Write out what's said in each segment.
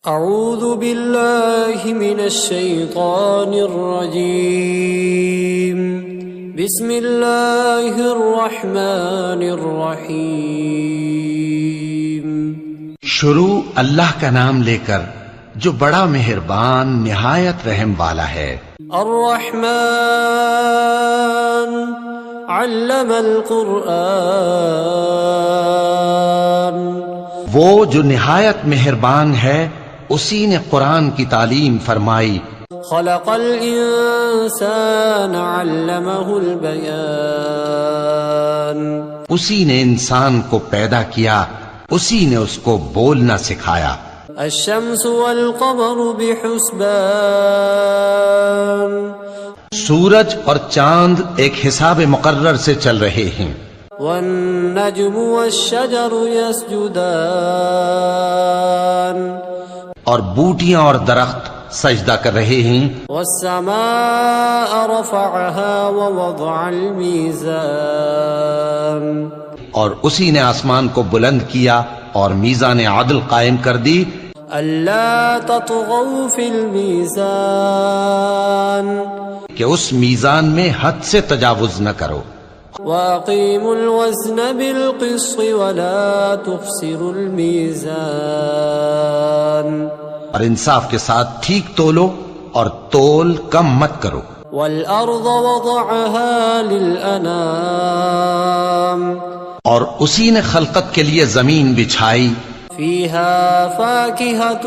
اعوذ باللہ من الشیطان الرجیم بسم اللہ الرحمن الرحیم۔ شروع اللہ کا نام لے کر جو بڑا مہربان نہایت رحم والا ہے۔ الرحمن علم القرآن، وہ جو نہایت مہربان ہے اسی نے قرآن کی تعلیم فرمائی۔ خلق الانسان علمہ البیان، اسی نے انسان کو پیدا کیا، اسی نے اس کو بولنا سکھایا۔ الشمس والقمر بحسبان، سورج اور چاند ایک حساب مقرر سے چل رہے ہیں۔ والنجم والشجر يسجدان، اور بوٹیاں اور درخت سجدہ کر رہے ہیں۔ والسماء رفعها ووضع الميزان، اور اسی نے آسمان کو بلند کیا اور میزان عدل قائم کر دی۔ ألا تطغوا في الميزان، کہ اس میزان میں حد سے تجاوز نہ کرو۔ وأقيموا الوزن بالقسط ولا تخسروا الميزان، اور انصاف کے ساتھ ٹھیک تولو اور تول کم مت کرو۔ والأرض وضعها للأنام، اور اسی نے خلقت کے لیے زمین بچھائی۔ فيها فاكهة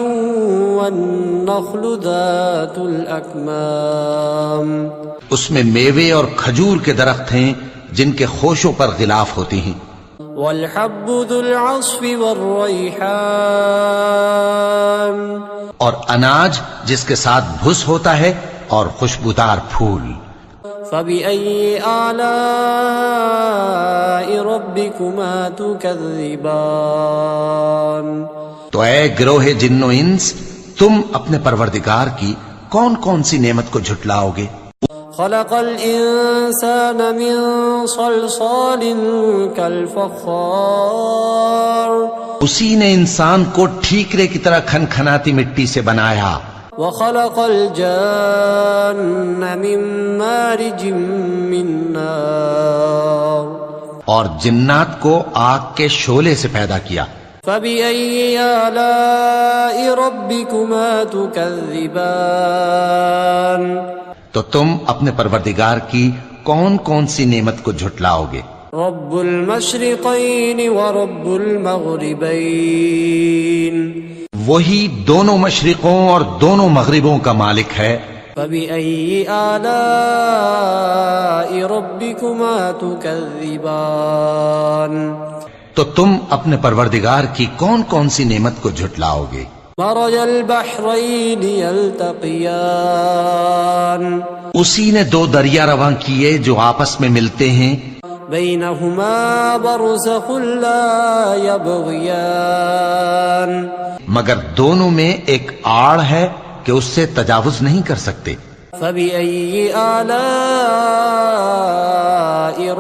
والنخل ذات الأكمام، اس میں میوے اور کھجور کے درخت ہیں جن کے خوشوں پر غلاف ہوتی ہیں۔ والحب ذو العصف والريحان، اور اناج جس کے ساتھ بھس ہوتا ہے اور خوشبودار پھول۔ فبأي آلاء ربكما تكذبان، تو اے گروہ جن و انس، تم اپنے پروردگار کی کون کون سی نعمت کو جھٹلاؤ گے؟ خلق الانسان من صلصال كالفخار، اسی نے انسان کو ٹھیکرے کی طرح کھنکھناتی مٹی سے بنایا۔ وخلق الجان من مارج من نار، اور جنات کو آگ کے شعلے سے پیدا کیا۔ فبأي آلاء ربكما تكذبان، تو تم اپنے پروردگار کی کون کون سی نعمت کو جھٹلاؤ گے؟ رب المشرقین ورب المغربین، وہی دونوں مشرقوں اور دونوں مغربوں کا مالک ہے۔ فبأي آلاء ربكما تكذبان، تو تم اپنے پروردگار کی کون کون سی نعمت کو جھٹلاؤ گے؟ مرج البحرین یلتقیان، اسی نے دو دریا رواں کیے جو آپس میں ملتے ہیں۔ بینہما برزخ لا یبغیان، مگر دونوں میں ایک آڑ ہے کہ اس سے تجاوز نہیں کر سکتے۔ فبأي آلاء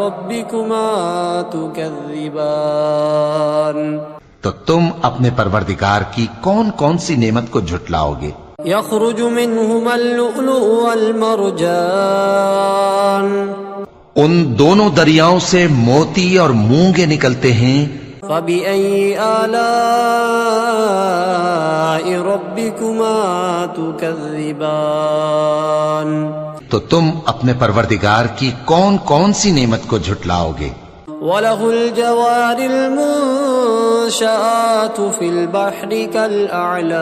ربكما تكذبان، تو تم اپنے پروردگار کی کون کون سی نعمت کو جھٹلاؤ گے؟ يخرج منهما اللؤلؤ والمرجان، ان دونوں دریاؤں سے موتی اور مونگے نکلتے ہیں۔ فبأي آلاء ربكما تكذبان، تو تم اپنے پروردگار کی کون کون سی نعمت کو جھٹلاؤ گے؟ وله الجوار المنشآت في البحر كالأعلام،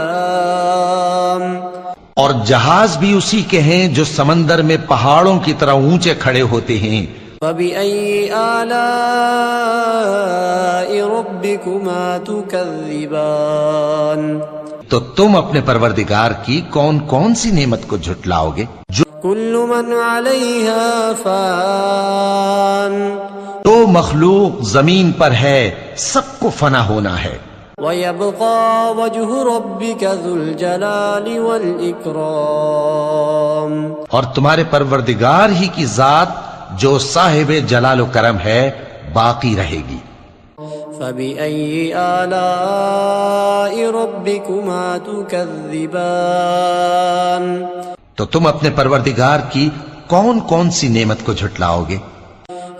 اور جہاز بھی اسی کے ہیں جو سمندر میں پہاڑوں کی طرح اونچے کھڑے ہوتے ہیں۔ فبأي آلاء ربكما تكذبان، تو تم اپنے پروردگار کی کون کون سی نعمت کو جھٹلاؤ گے؟ جو كل من عليها فان، جو مخلوق زمین پر ہے سب کو فنا ہونا ہے۔ ويبقى وجه ربك ذو الجلال والإكرام، اور تمہارے پروردگار ہی کی ذات جو صاحب جلال و کرم ہے باقی رہے گی۔ فبأي آلاء ربكما تكذبان تو تم اپنے پروردگار کی کون کون سی نعمت کو جھٹلاؤ گے؟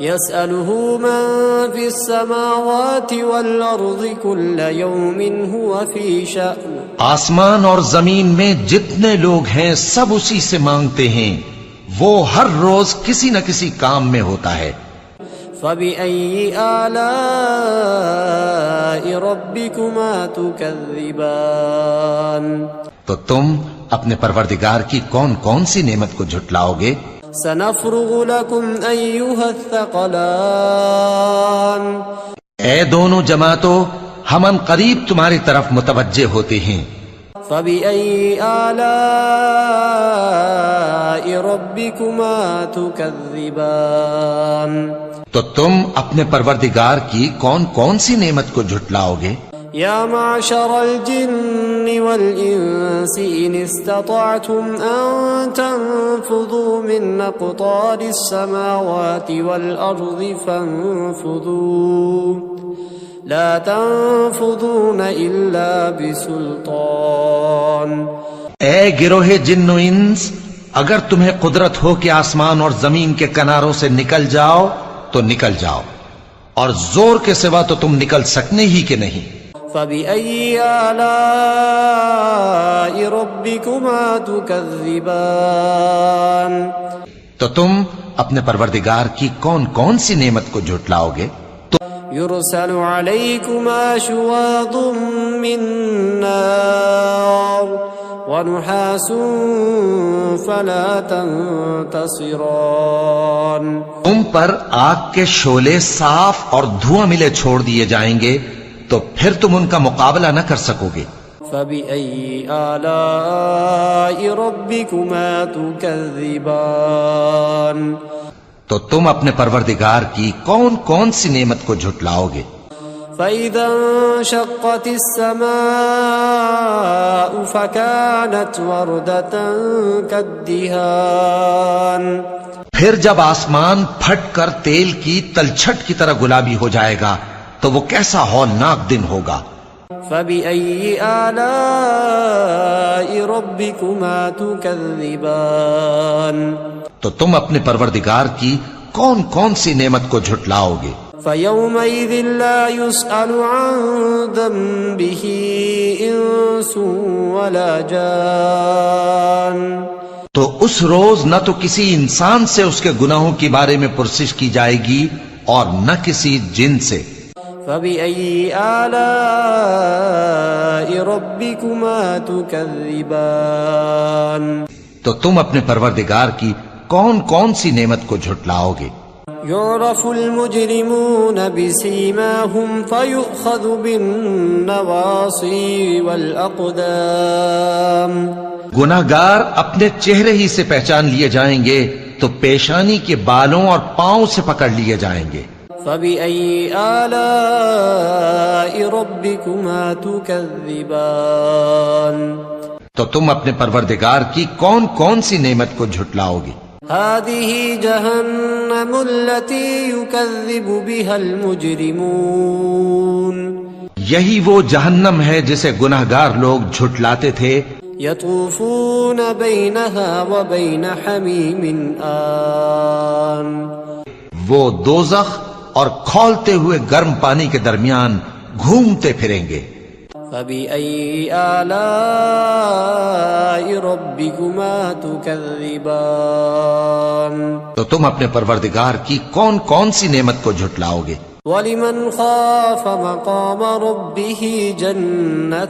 يسأله من في السماوات والأرض كل يوم هو في شأن آسمان اور زمین میں جتنے لوگ ہیں سب اسی سے مانگتے ہیں، وہ ہر روز کسی نہ کسی کام میں ہوتا ہے۔ فبأي آلاء ربكما تكذبان تو تم اپنے پروردگار کی کون کون سی نعمت کو جھٹلاؤ گے؟ سنفرغ لكم أيها الثقلان اے دونوں جماعتوں، ہم ان قریب تمہاری طرف متوجہ ہوتے ہیں۔ فبأي آلاء ربكما تكذبان تو تم اپنے پروردگار کی کون کون سی نعمت کو جھٹلاؤ گے؟ يا معشر الجن والإنس إن استطعتم أن تنفذوا من أقطار السماوات والأرض فانفذوا لا تنفذون إلا بسلطان۔ اے گروہ جن و انس، اگر تمہیں قدرت ہو کہ آسمان اور زمین کے کناروں سے نکل جاؤ تو نکل جاؤ، اور زور کے سوا تو تم نکل سکنے ہی کہ نہیں۔ فبأي آلاء ربكما تكذبان تو تم اپنے پروردگار کی کون کون سی نعمت کو جھٹلاؤ گے؟ يرسل عليكما شواظ من نار ونحاس فلا تنتصران تم پر آگ کے شعلے صاف اور دھواں ملے چھوڑ دیے جائیں گے تو پھر تم ان کا مقابلہ نہ کر سکو گے۔ فبأي آلاء ربكما تكذبان تو تم اپنے پروردگار کی کون کون سی نعمت کو جھٹلاؤ گے؟ فإذا انشقت السماء فكانت وردة كالدهان پھر جب آسمان پھٹ کر تیل کی تلچھٹ کی طرح گلابی ہو جائے گا تو وہ کیسا ہولناک دن ہوگا۔ فبأي آلاء ربكما تكذبان تو تم اپنے پروردگار کی کون کون سی نعمت کو جھٹلاؤ گے؟ فيومئذ لا يسأل عن ذنبه إنس ولا جان تو اس روز نہ تو کسی انسان سے اس کے گناہوں کے بارے میں پرسش کی جائے گی اور نہ کسی جن سے۔ فبأي آلاء ربكما تكذبان تو تم اپنے پروردگار کی کون کون سی نعمت کو جھٹلاؤ گے؟ يعرف المجرمون بسيماهم فيؤخذ بالنواصي والأقدام گناہگار اپنے چہرے ہی سے پہچان لیے جائیں گے تو پیشانی کے بالوں اور پاؤں سے پکڑ لیے جائیں گے۔ فبأي آلاء ربكما تكذبان تو تم اپنے پروردگار کی کون کون سی نعمت کو جھٹلاؤ گے؟ هذه جهنم التي يكذب بها المجرمون یہی وہ جہنم ہے جسے گناہگار لوگ جھٹلاتے تھے۔ يطوفون بينها وبين حميم آن وہ دوزخ اور کھولتے ہوئے گرم پانی کے درمیان گھومتے پھریں گے۔ فبأي آلاء ربكما تكذبان تو تم اپنے پروردگار کی کون کون سی نعمت کو جھٹلاؤ گے؟ ولمن خاف مقام ربه جنتان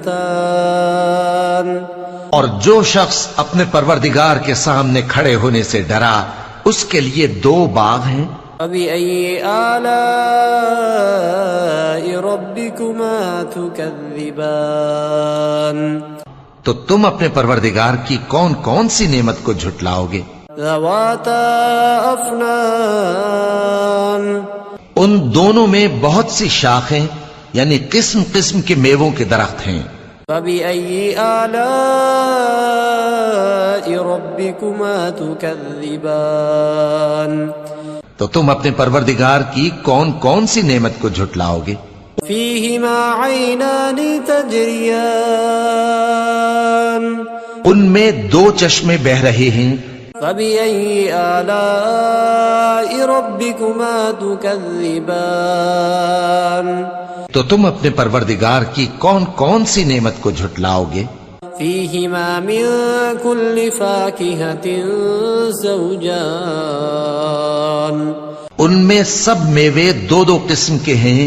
اور جو شخص اپنے پروردگار کے سامنے کھڑے ہونے سے ڈرا اس کے لیے دو باغ ہیں۔ فبأي آلاء ربكما تكذبان تو تم اپنے پروردگار کی کون کون سی نعمت کو جھٹلاؤ گے؟ ذواتا افنان ان دونوں میں بہت سی شاخیں یعنی قسم قسم کے میووں کے درخت ہیں۔ فبأي آلاء ربكما تكذبان تو تم اپنے پروردگار کی کون کون سی نعمت کو جھٹلاؤ گے؟ فيهما عينان تجريان ان میں دو چشمے بہ رہے ہیں. فبأي آلاء ربكما تكذبان تو تم اپنے پروردگار کی کون کون سی نعمت کو جھٹلاؤ گے؟ فيهما من كل فاكهة زوجان ان میں سب میوے دو دو قسم کے ہیں.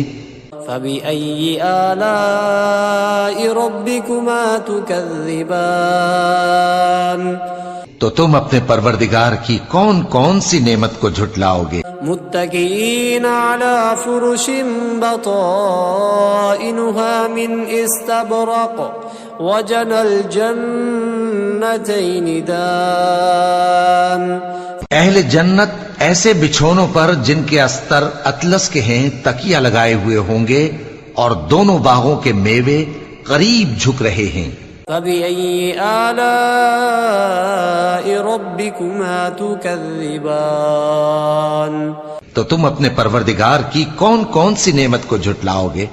فبأي آلاء ربكما تكذبان تو تم اپنے پروردگار کی کون کون سی نعمت کو جھٹلاؤ گے؟ متكئين على فرش بطائنها من استبرق وجنى الجنتين دان اہل جنت ایسے بچھونوں پر جن کے استر اطلس کے ہیں تکیہ لگائے ہوئے ہوں گے اور دونوں باغوں کے میوے قریب جھک رہے ہیں. فبأي آلاء ربكما تكذبان تو تم اپنے پروردگار کی کون کون سی نعمت کو جھٹلاؤ گے؟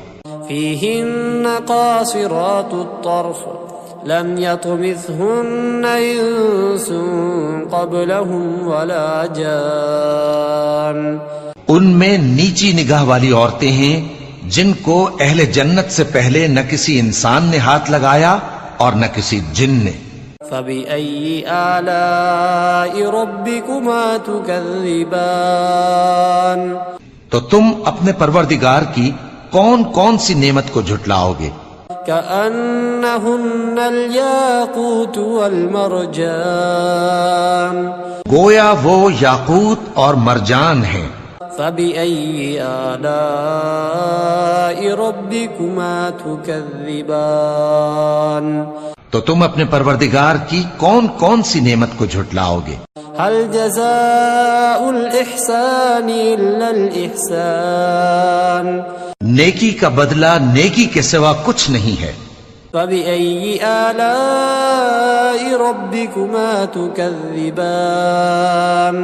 فيهن قاصرات الطرف لم يطمثهن إنس قبلهم ولا جان ان میں نیچی نگاہ والی عورتیں ہیں جن کو اہل جنت سے پہلے نہ کسی انسان نے ہاتھ لگایا اور نہ کسی جن نے. فبأي آلاء ربكما تكذبان تو تم اپنے پروردگار کی کون کون سی نعمت کو جھٹلاؤ گے؟ كأنهن الياقوت والمرجان گویا وہ یاقوت اور مرجان ہیں. فبأي آلاء ربكما تكذبان تو تم اپنے پروردگار کی کون کون سی نعمت کو جھٹلاؤ گے؟ هل جزاء الإحسان إلا الإحسان نیکی کا بدلہ نیکی کے سوا کچھ نہیں ہے. فبأي آلاء ربكما تكذبان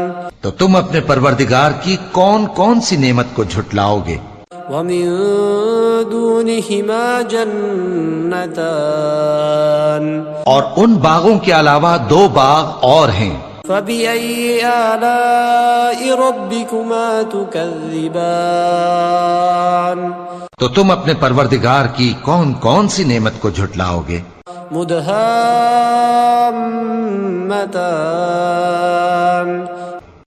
تو تم اپنے پروردگار کی کون کون سی نعمت کو جھٹلاؤ گے؟ ومن دونهما جنتان اور ان باغوں کے علاوہ دو باغ اور ہیں. فبأي آلاء ربكما تكذبان تو تم اپنے پروردگار کی کون کون سی نعمت کو جھٹلاؤ گے؟ مدهامتان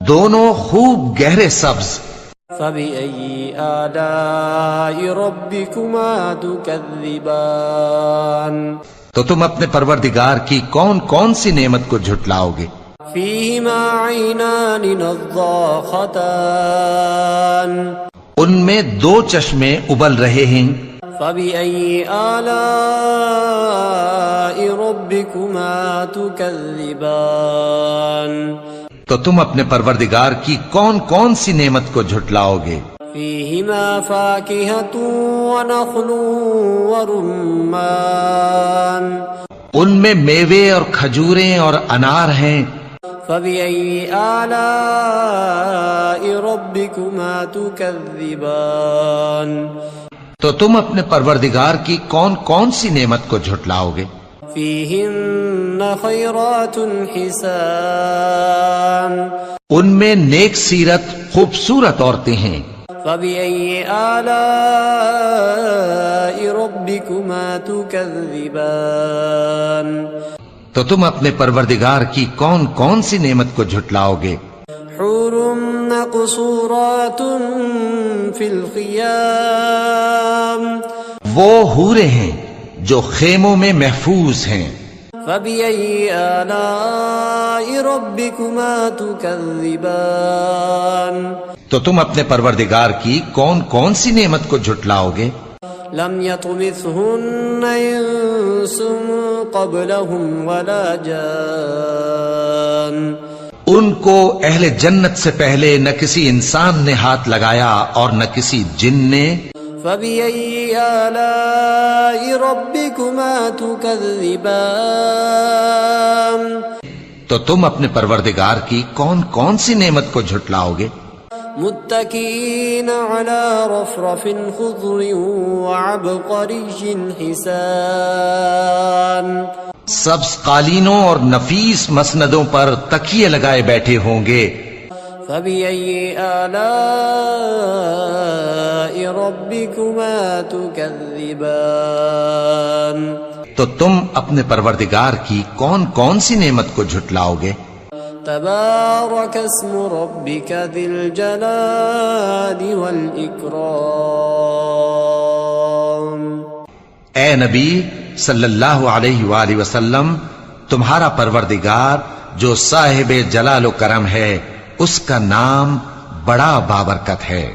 دونوں خوب گہرے سبز. فبأي آلاء ربكما تكذبان تو تم اپنے پروردگار کی کون کون سی نعمت کو جھٹلاؤ گے؟ فيهما عينان نضاختان ان میں دو چشمے ابل رہے ہیں. فبأي آلاء ربكما تكذبان تو تم اپنے پروردگار کی کون کون سی نعمت کو جھٹلاؤ گے؟ فيهما فاكهة ونخل ورمان ان میں میوے اور کھجوریں اور انار ہیں. فبأي آلاء ربكما تكذبان تو تم اپنے پروردگار کی کون کون سی نعمت کو جھٹلاؤ گے؟ فيهن خيرات حسان ان میں نیک سیرت خوبصورت عورتیں ہیں. فبأي آلاء ربكما تكذبان تو تم اپنے پروردگار کی کون کون سی نعمت کو جھٹلاؤ گے؟ حور مقصورات في الخيام وہ حوریں ہیں جو خیموں میں محفوظ ہیں. فبأي آلاء ربكما تكذبان تو تم اپنے پروردگار کی کون کون سی نعمت کو جھٹلاؤ گے؟ لم يطمثهن انس قبلهم ولا جان ان کو اہل جنت سے پہلے نہ کسی انسان نے ہاتھ لگایا اور نہ کسی جن نے. فبأي آلاء ربكما تكذبان تو تم اپنے پروردگار کی کون کون سی نعمت کو جھٹلاؤ گے؟ متكئين على رفرف خضر وعبقري حسان سبز قالینوں اور نفیس مسندوں پر تکیے لگائے بیٹھے ہوں گے. فبأي آلاء ربكما تكذبان تو تم اپنے پروردگار کی کون کون سی نعمت کو جھٹلاؤ گے؟ تبارك اسم ربك ذي الجلال والإكرام. اے نبی صلی اللہ علیہ وآلہ وسلم، تمہارا پروردگار جو صاحب جلال و کرم ہے، اس کا نام بڑا بابرکت ہے.